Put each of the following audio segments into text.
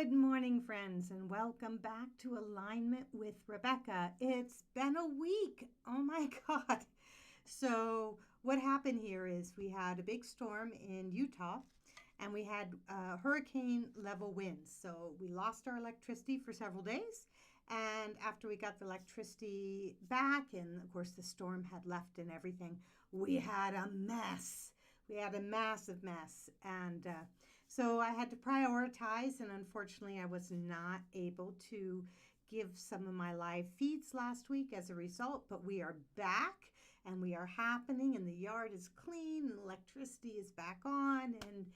Good morning, friends, and welcome back to Alignment with Rebecca. It's been a week. Oh my God. So, what happened here is we had a big storm in Utah and we had hurricane level winds. So, we lost our electricity for several days. And after we got the electricity back, and of course the storm had left and everything, we had a mess. We had a massive mess. And so I had to prioritize, and unfortunately, I was not able to give some of my live feeds last week as a result. But we are back and we are happening, and the yard is clean, and electricity is back on. And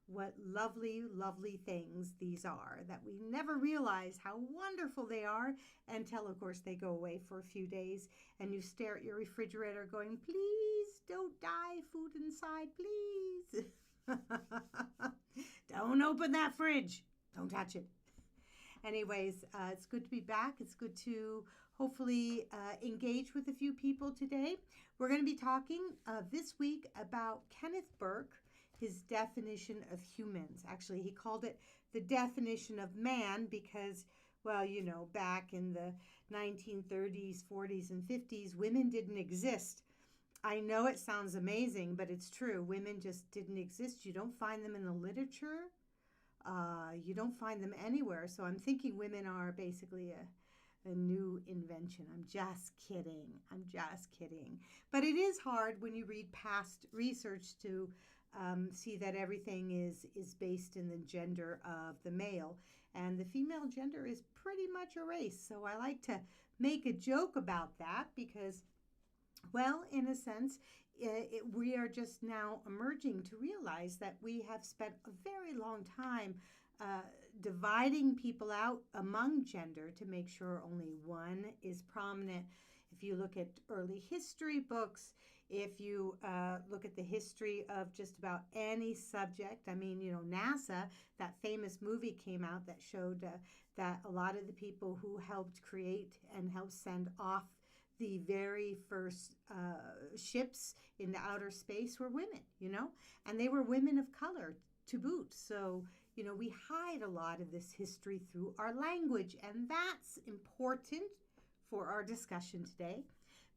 what lovely, lovely things these are that we never realize how wonderful they are until, of course, they go away for a few days and you stare at your refrigerator going, please don't die, food inside, please. Don't open that fridge. Don't touch it. Anyways, it's good to be back. It's good to hopefully engage with a few people today. We're going to be talking this week about Kenneth Burke, his definition of humans. Actually, he called it the definition of man because, well, you know, back in the 1930s, 40s, and 50s, women didn't exist. I know it sounds amazing, but it's true. Women just didn't exist. You don't find them in the literature. You don't find them anywhere. So I'm thinking women are basically a new invention. I'm just kidding. I'm just kidding. But it is hard when you read past research to see that everything is based in the gender of the male. And the female gender is pretty much erased. So I like to make a joke about that because, well, in a sense, we are just now emerging to realize that we have spent a very long time dividing people out among gender to make sure only one is prominent. If you look at early history books, if you look at the history of just about any subject, I mean, you know, NASA, that famous movie came out that showed that a lot of the people who helped create and helped send off the very first ships into outer space were women, you know, and they were women of color to boot. So, you know, we hide a lot of this history through our language, and that's important for our discussion today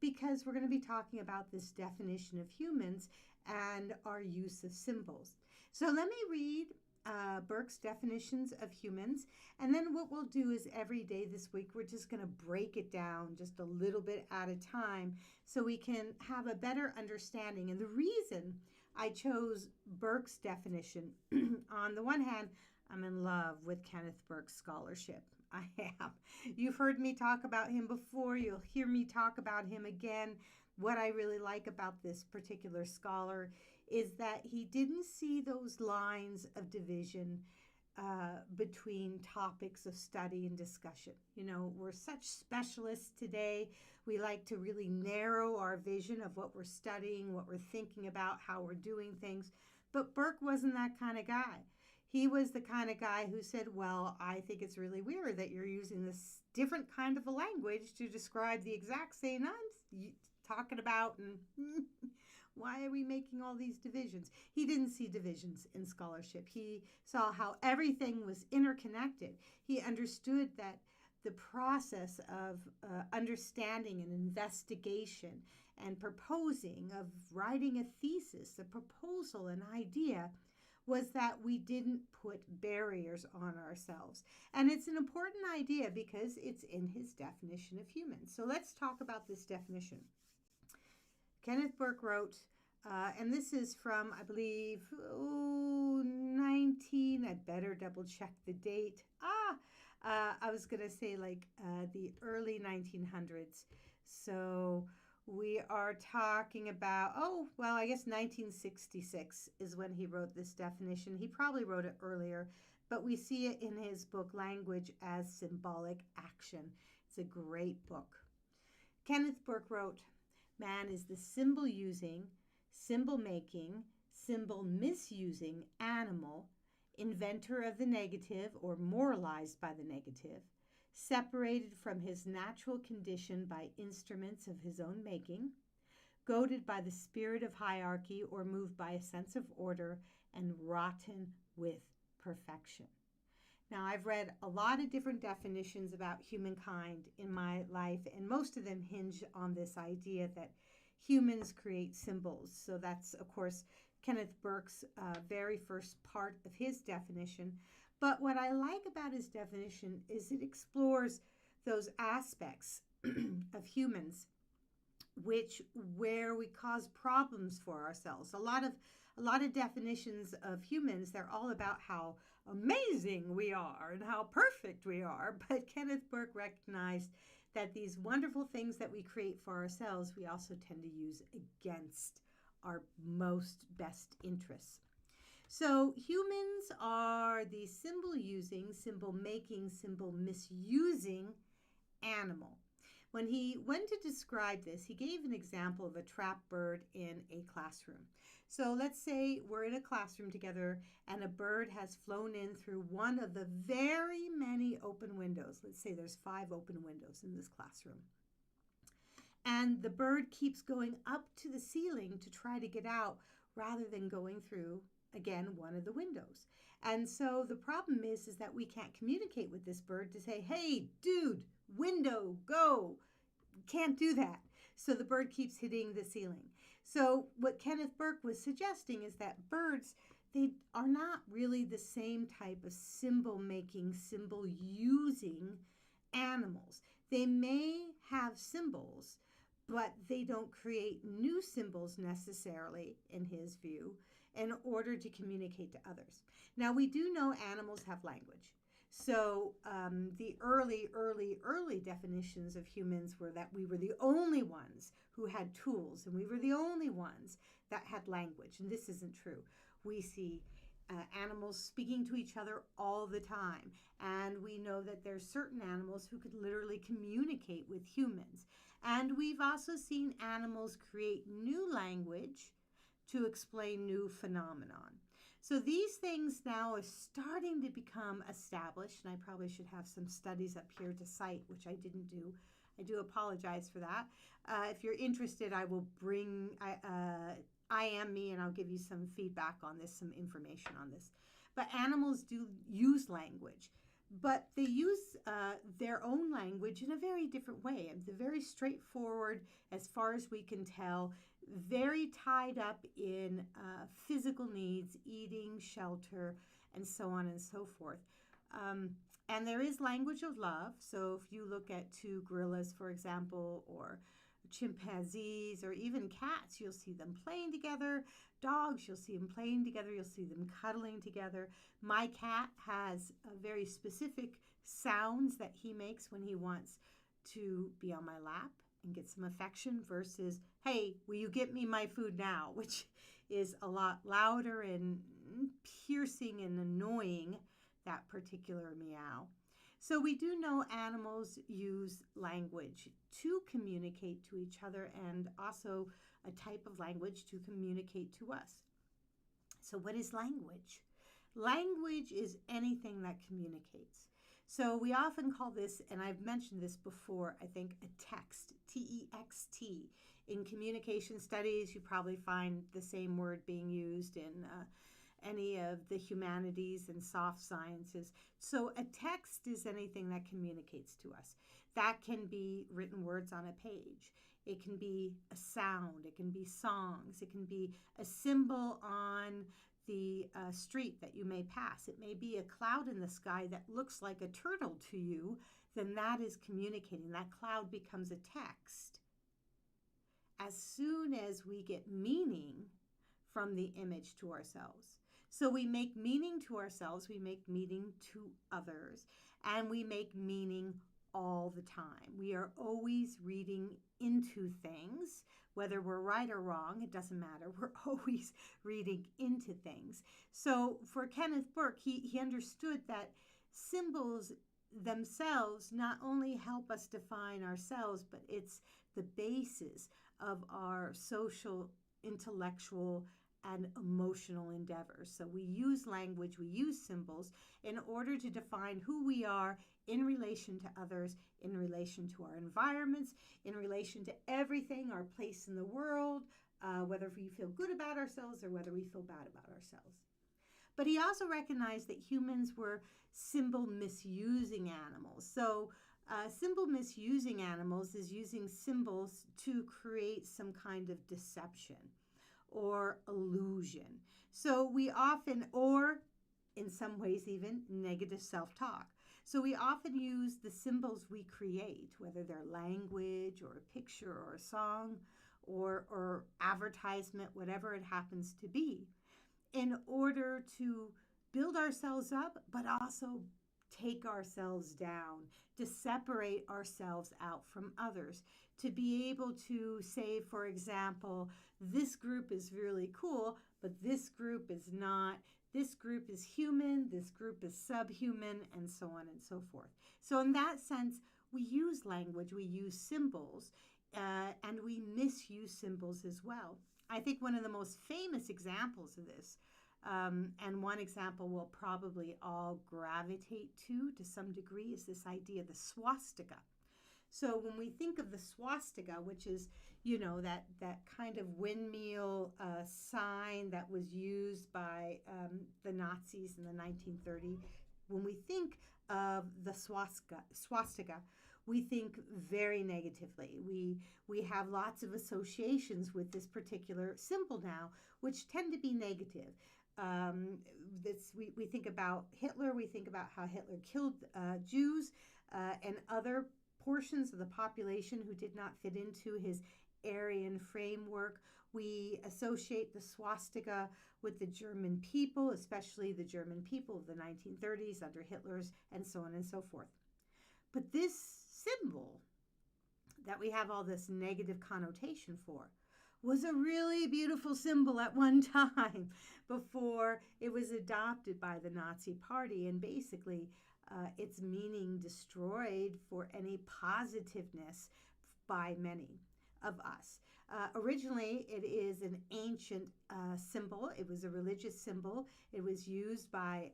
because we're going to be talking about this definition of humans and our use of symbols. So let me read Burke's definitions of humans. And then what we'll do is every day this week, we're just going to break it down just a little bit at a time so we can have a better understanding. And the reason I chose Burke's definition, on the one hand, I'm in love with Kenneth Burke's scholarship. I am. You've heard me talk about him before. You'll hear me talk about him again. What I really like about this particular scholar is that he didn't see those lines of division between topics of study and discussion. You know, we're such specialists today. We like to really narrow our vision of what we're studying, what we're thinking about, how we're doing things. But Burke wasn't that kind of guy. He was the kind of guy who said, well, I think it's really weird that you're using this different kind of a language to describe the exact same I'm talking about, and why are we making all these divisions? He didn't see divisions in scholarship. He saw how everything was interconnected. He understood that the process of understanding and investigation and proposing, of writing a thesis, a proposal, an idea, was that we didn't put barriers on ourselves. And it's an important idea because it's in his definition of humans. So let's talk about this definition. Kenneth Burke wrote, and this is from, I believe, 19, I'd better double check the date. I was going to say like the early 1900s. So we are talking about, I guess 1966 is when he wrote this definition. He probably wrote it earlier, but we see it in his book, Language as Symbolic Action. It's a great book. Kenneth Burke wrote, man is the symbol using, symbol making, symbol misusing animal, inventor of the negative or moralized by the negative, separated from his natural condition by instruments of his own making, goaded by the spirit of hierarchy or moved by a sense of order, and rotten with perfection. Now, I've read a lot of different definitions about humankind in my life, and most of them hinge on this idea that humans create symbols. So that's, of course, Kenneth Burke's very first part of his definition. But what I like about his definition is it explores those aspects of humans where we cause problems for ourselves. A lot of definitions of humans, they're all about how amazing we are and how perfect we are. But Kenneth Burke recognized that these wonderful things that we create for ourselves, we also tend to use against our most best interests. So humans are the symbol using, symbol making, symbol misusing animal. When he went to describe this, he gave an example of a trapped bird in a classroom. So let's say we're in a classroom together and a bird has flown in through one of the very many open windows. Let's say there's 5 open windows in this classroom. And the bird keeps going up to the ceiling to try to get out rather than going through, again, one of the windows. And so the problem is that we can't communicate with this bird to say, hey, dude, window, go. Can't do that. So the bird keeps hitting the ceiling. So what Kenneth Burke was suggesting is that birds, they are not really the same type of symbol making, symbol using animals. They may have symbols, but they don't create new symbols necessarily, in his view, in order to communicate to others. Now, we do know animals have language. So the early definitions of humans were that we were the only ones who had tools, and we were the only ones that had language. And this isn't true. We see animals speaking to each other all the time. And we know that there's certain animals who could literally communicate with humans. And we've also seen animals create new language to explain new phenomenon. So these things now are starting to become established, and I probably should have some studies up here to cite, which I didn't do. I do apologize for that. If you're interested, I will bring I am me, and I'll give you some feedback on this, some information on this. But animals do use language, but they use their own language in a very different way. It's very straightforward, as far as we can tell, very tied up in physical needs, eating, shelter, and so on and so forth. And there is language of love. So if you look at 2 gorillas, for example, or chimpanzees, or even cats, you'll see them playing together. Dogs, you'll see them playing together. You'll see them cuddling together. My cat has very specific sounds that he makes when he wants to be on my lap and get some affection versus, hey, will you get me my food now? Which is a lot louder and piercing and annoying, that particular meow. So we do know animals use language to communicate to each other, and also a type of language to communicate to us. So what is language? Language is anything that communicates. So we often call this, and I've mentioned this before, I think, a text, T-E-X-T. In communication studies, you probably find the same word being used in any of the humanities and soft sciences. So a text is anything that communicates to us. That can be written words on a page. It can be a sound. It can be songs. It can be a symbol on the street that you may pass. It may be a cloud in the sky that looks like a turtle to you. Then that is communicating. That cloud becomes a text. As soon as we get meaning from the image to ourselves. So we make meaning to ourselves, we make meaning to others, and we make meaning all the time. We are always reading into things, whether we're right or wrong, it doesn't matter. We're always reading into things. So for Kenneth Burke, he understood that symbols themselves not only help us define ourselves, but it's the basis of our social, intellectual, and emotional endeavors. So we use language, we use symbols in order to define who we are in relation to others, in relation to our environments, in relation to everything, our place in the world, whether we feel good about ourselves or whether we feel bad about ourselves. But he also recognized that humans were symbol misusing animals. So symbol misusing animals is using symbols to create some kind of deception or illusion. So we often, or in some ways even negative self-talk. So we often use the symbols we create, whether they're language or a picture or a song or advertisement, whatever it happens to be, in order to build ourselves up, but also take ourselves down, to separate ourselves out from others, to be able to say, for example, this group is really cool, but this group is not. This group is human, this group is subhuman, and so on and so forth. So in that sense, we use language, we use symbols, and we misuse symbols as well. I think one of the most famous examples of this, and one example we'll probably all gravitate to some degree, is this idea of the swastika. So when we think of the swastika, which is, that kind of windmill sign that was used by the Nazis in the 1930s, when we think of the swastika, we think very negatively. We have lots of associations with this particular symbol now, which tend to be negative. We think about Hitler. We think about how Hitler killed Jews and other portions of the population who did not fit into his Aryan framework. We associate the swastika with the German people, especially the German people of the 1930s under Hitler's, and so on and so forth. But this symbol that we have all this negative connotation for was a really beautiful symbol at one time before it was adopted by the Nazi Party, and basically its meaning destroyed for any positiveness by many of us. Originally, it is an ancient symbol. It was a religious symbol. It was used by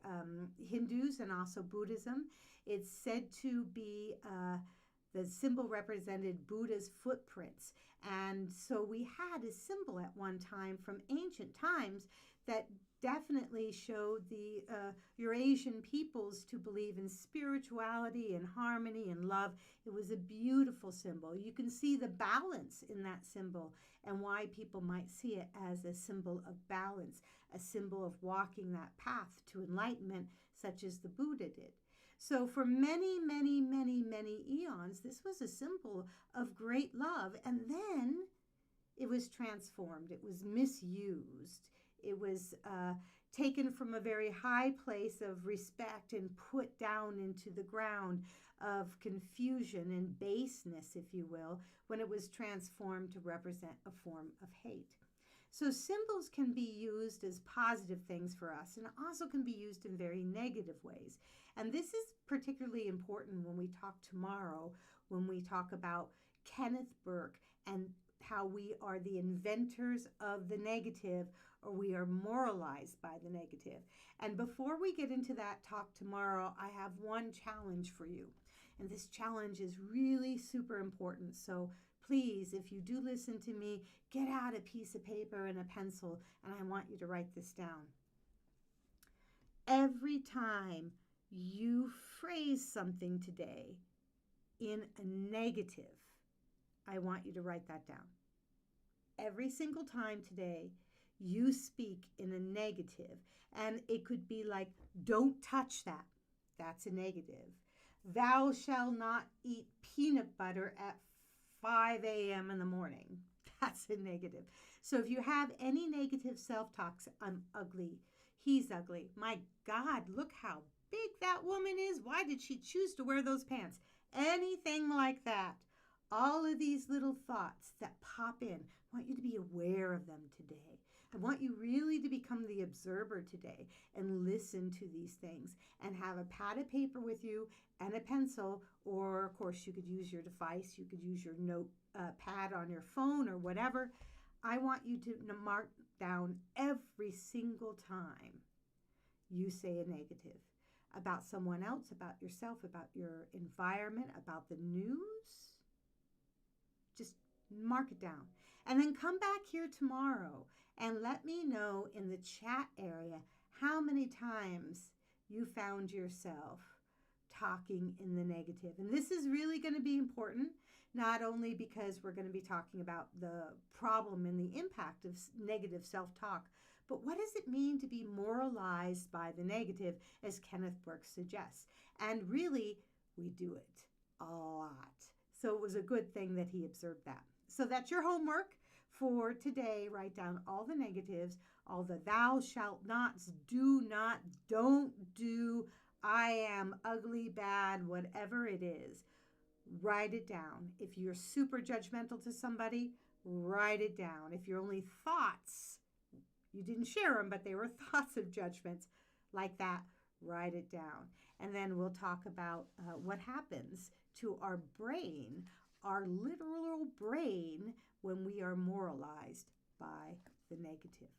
Hindus and also Buddhism. It's said to be the symbol represented Buddha's footprints. And so we had a symbol at one time from ancient times that definitely showed the Eurasian peoples to believe in spirituality and harmony and love. It was a beautiful symbol. You can see the balance in that symbol and why people might see it as a symbol of balance, a symbol of walking that path to enlightenment, such as the Buddha did. So for many, many, many, many eons, this was a symbol of great love. And then it was transformed. It was misused. It was taken from a very high place of respect and put down into the ground of confusion and baseness, if you will, when it was transformed to represent a form of hate. So symbols can be used as positive things for us and also can be used in very negative ways. And this is particularly important when we talk tomorrow, when we talk about Kenneth Burke and how we are the inventors of the negative, or we are moralized by the negative. And before we get into that talk tomorrow, I have one challenge for you. And this challenge is really super important. So please, if you do listen to me, get out a piece of paper and a pencil, and I want you to write this down. Every time you phrase something today in a negative, I want you to write that down. Every single time today you speak in a negative, and it could be like, don't touch that. That's a negative. Thou shalt not eat peanut butter at 5 a.m. in the morning. That's a negative. So if you have any negative self-talks, I'm ugly, he's ugly, my God, look how big that woman is. Why did she choose to wear those pants? Anything like that. All of these little thoughts that pop in, I want you to be aware of them today. I want you really to become the observer today and listen to these things and have a pad of paper with you and a pencil, or of course you could use your device. You could use your notepad on your phone or whatever. I want you to mark down every single time you say a negative about someone else, about yourself, about your environment, about the news. Just mark it down. And then come back here tomorrow and let me know in the chat area how many times you found yourself talking in the negative. And this is really going to be important, not only because we're going to be talking about the problem and the impact of negative self-talk, but what does it mean to be moralized by the negative, as Kenneth Burke suggests? And really, we do it a lot. So it was a good thing that he observed that. So that's your homework for today. Write down all the negatives, all the thou shalt nots, do not, don't do, I am ugly, bad, whatever it is. Write it down. If you're super judgmental to somebody, write it down. If you're only thoughts, you didn't share them, but they were thoughts of judgments like that, write it down. And then we'll talk about what happens to our brain, our literal brain, when we are moralized by the negative.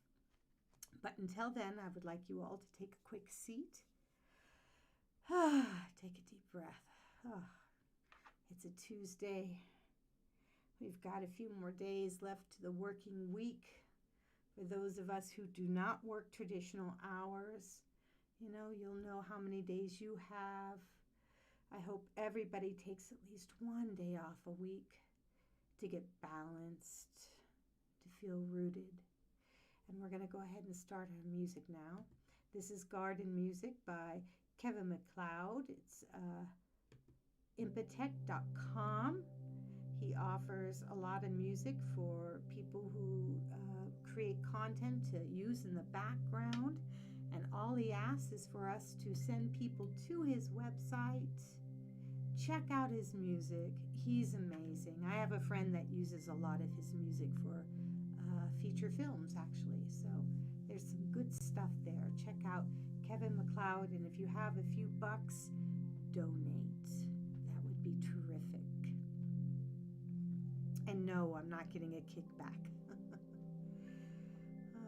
But until then, I would like you all to take a quick seat. Take a deep breath. It's a Tuesday. We've got a few more days left to the working week. For those of us who do not work traditional hours, you'll know how many days you have. I hope everybody takes at least one day off a week to get balanced, to feel rooted. And we're going to go ahead and start our music now. This is Garden Music by Kevin MacLeod. It's impetech.com. He offers a lot of music for people who create content to use in the background. And all he asks is for us to send people to his website. Check out his music. He's amazing. I have a friend that uses a lot of his music for feature films, actually. So there's some good stuff there. Check out Kevin MacLeod, and if you have a few bucks, donate. That would be terrific. And no, I'm not getting a kickback.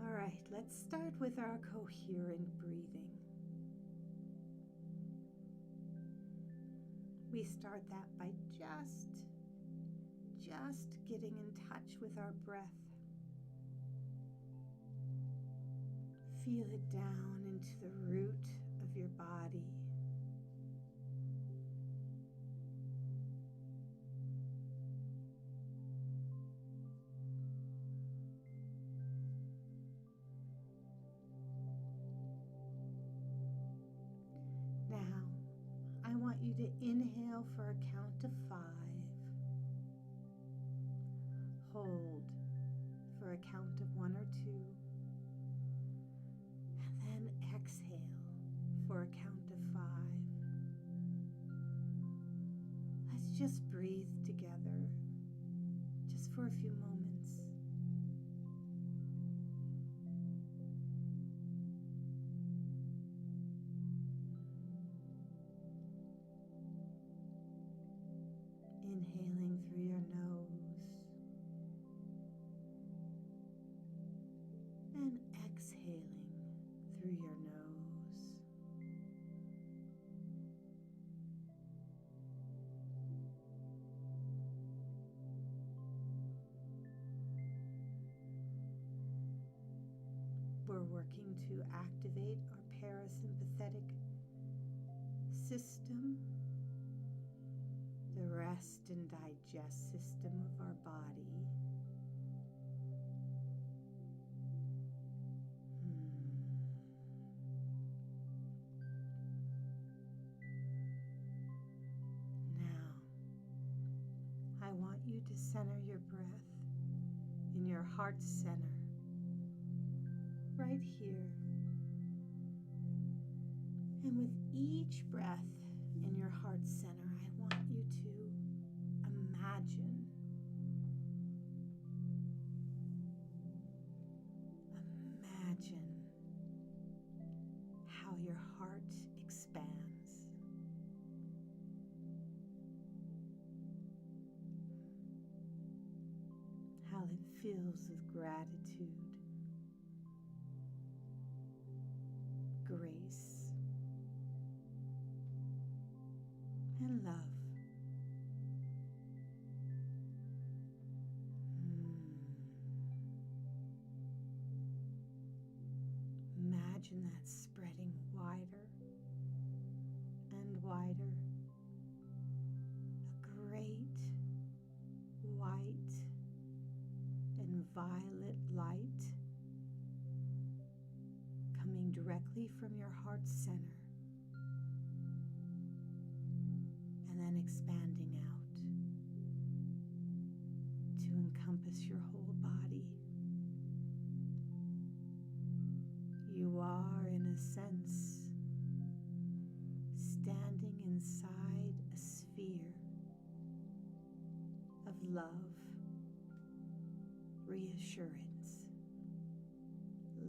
All right, let's start with our coherent breathing. We start that by just getting in touch with our breath. Feel it down into the root of your body. Now, I want you to inhale for a count of 5. Hold for a count of 1 or 2. And then exhale for a count of 5. Let's just breathe together, just for a few moments. Inhaling through your nose and exhaling through your nose. We're working to activate our parasympathetic system, the rest and digest system of our body. Now, I want you to center your breath in your heart center, right here. And with each breath in your heart center, I want you to imagine how your heart expands. How it fills with gratitude, grace, and love. Imagine Imagine that spreading wider and wider. A great white and violet light coming directly from your heart center and then expanding out to encompass your whole body. You are, in a sense, standing inside a sphere of love, reassurance,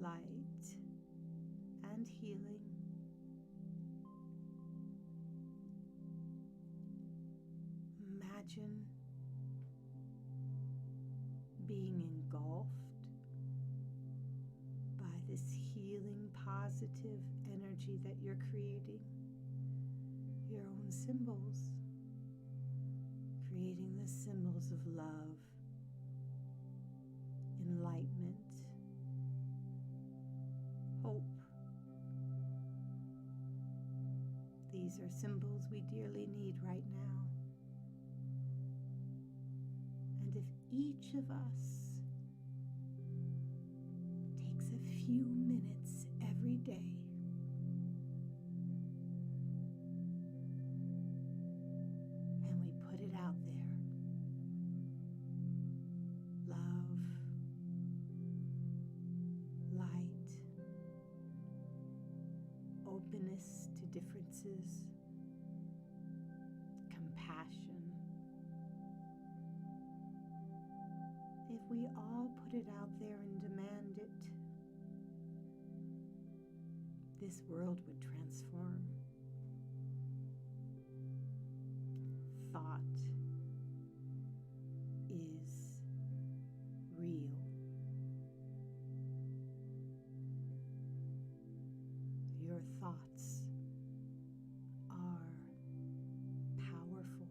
light, and healing. Imagine being engulfed by this healing, positive energy that you're creating. Your own symbols, creating the symbols of love, enlightenment, hope. These are symbols we dearly need right now. And if each of us takes a few minutes every day and we put it out there, love, light, openness to differences, compassion. If we all put it out there and demand it, this world would transform. Thought is real. Your thoughts are powerful.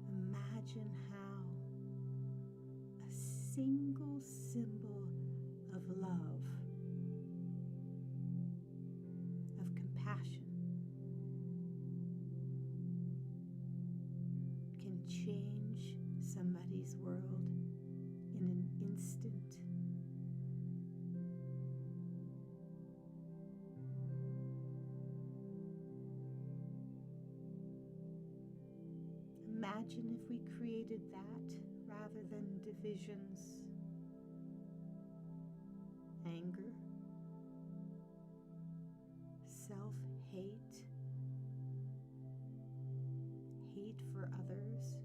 Imagine how a single symbol of love, of compassion, can change somebody's world in an instant. Imagine if we created that rather than divisions, anger, self-hate, hate for others.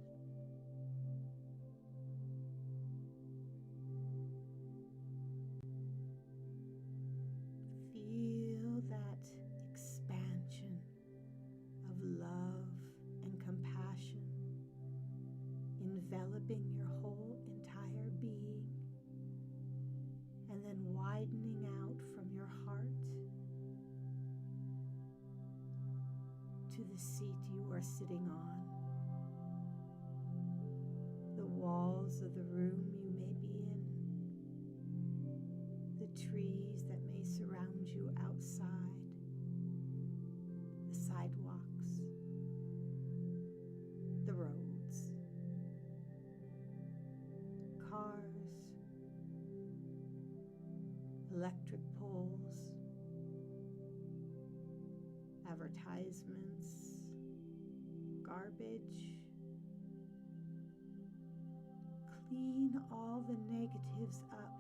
Feel that expansion of love and compassion enveloping your whole entire being and then widening out from your heart to the seat you are sitting on, the walls of the room you may be in, the trees that may surround you outside, the sidewalks, the roads, cars, electric poles, advertisements, garbage. Clean all the negatives up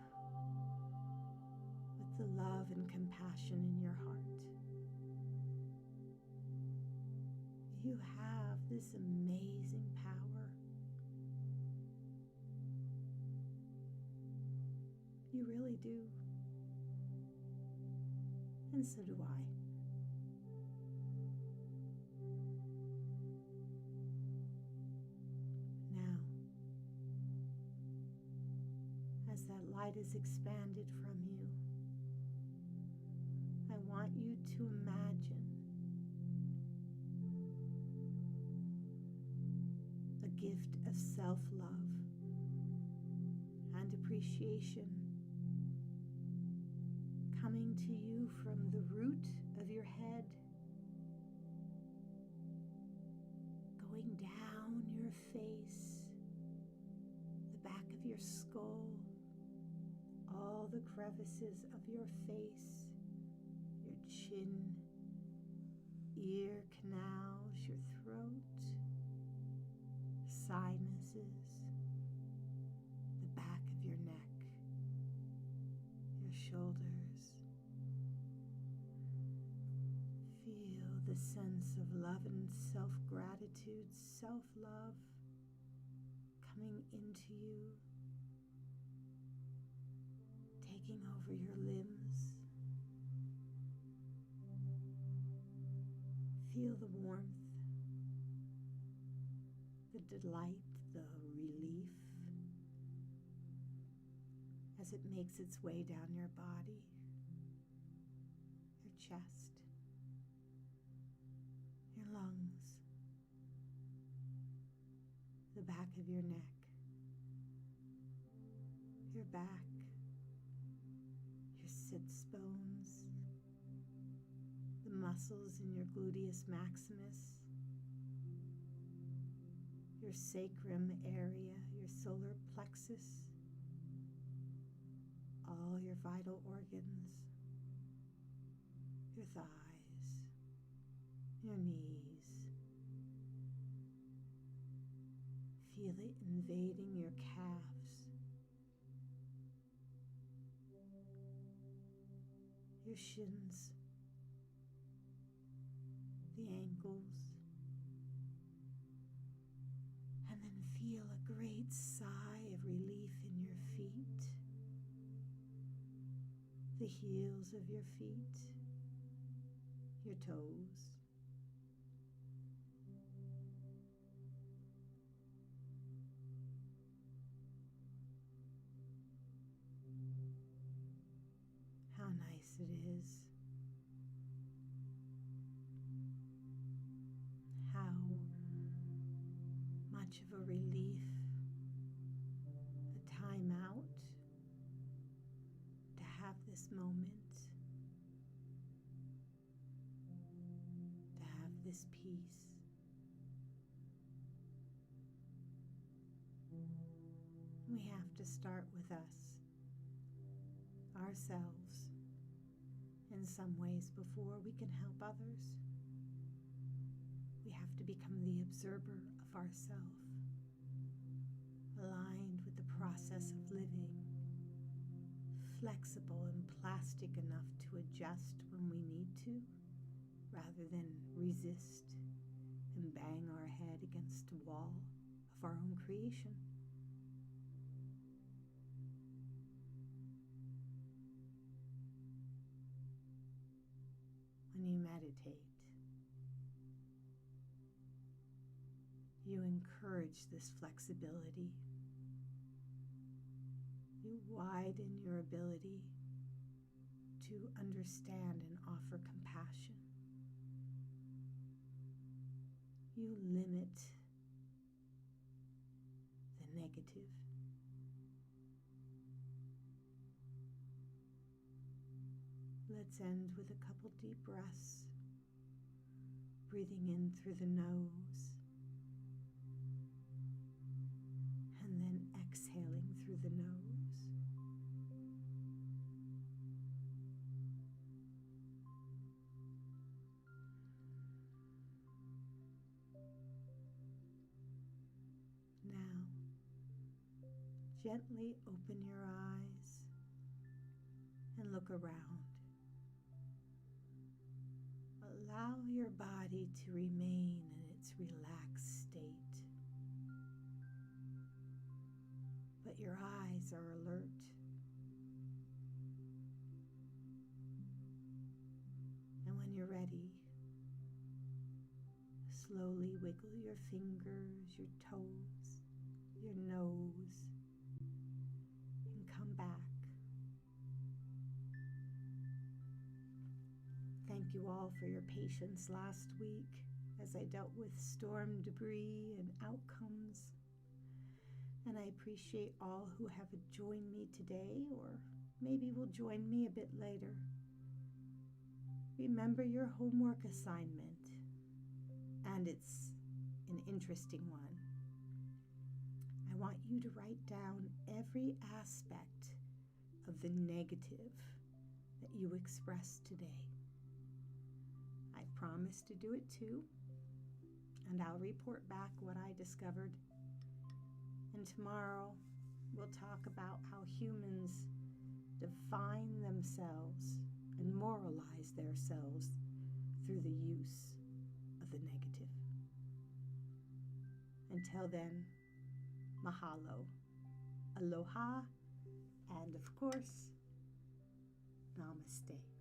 with the love and compassion in your heart. You have this amazing power. You really do. And so do I. Now, as that light is expanded from you, I want you to imagine a gift of self-love and appreciation coming to you from the root of your head, going down your face, the back of your skull, all the crevices of your face, your chin, ear canals, your throat, sinuses, the back of your neck, your shoulders. Feel the sense of love and self-gratitude, self-love coming into you, taking over your limbs. Feel the warmth, the delight, the relief as it makes its way down your body, your chest, your lungs, the back of your neck, your back, your sits bones, the muscles in your gluteus maximus, your sacrum area, your solar plexus, all your vital organs, your thighs, your knees. Feel it invading your calves, your shins, the ankles, and then feel a great sigh of relief in your feet, the heels of your feet, your toes. How nice it is. How much of a relief, a time out to have this moment, to have this peace. We have to start with us, ourselves, in some ways before we can help others. We have to become the observer of ourselves, aligned with the process of living, flexible and plastic enough to adjust when we need to, rather than resist and bang our head against a wall of our own creation. When you meditate, you encourage this flexibility. You widen your ability to understand and offer compassion. You limit the negative. Let's end with a couple deep breaths, breathing in through the nose, and then exhaling through the nose. Now, gently open your eyes and look around. Allow your body to remain in its relaxed state, but your eyes are alert. And when you're ready, slowly wiggle your fingers, your toes, your nose, and come back. Thank you all for your patience last week as I dealt with storm debris and outcomes. And I appreciate all who have joined me today, or maybe will join me a bit later. Remember your homework assignment, and it's an interesting one. I want you to write down every aspect of the negative that you expressed today. I promise to do it too, and I'll report back what I discovered. And tomorrow we'll talk about how humans define themselves and moralize themselves through the use of the negative. Until then, mahalo, aloha, and of course, namaste.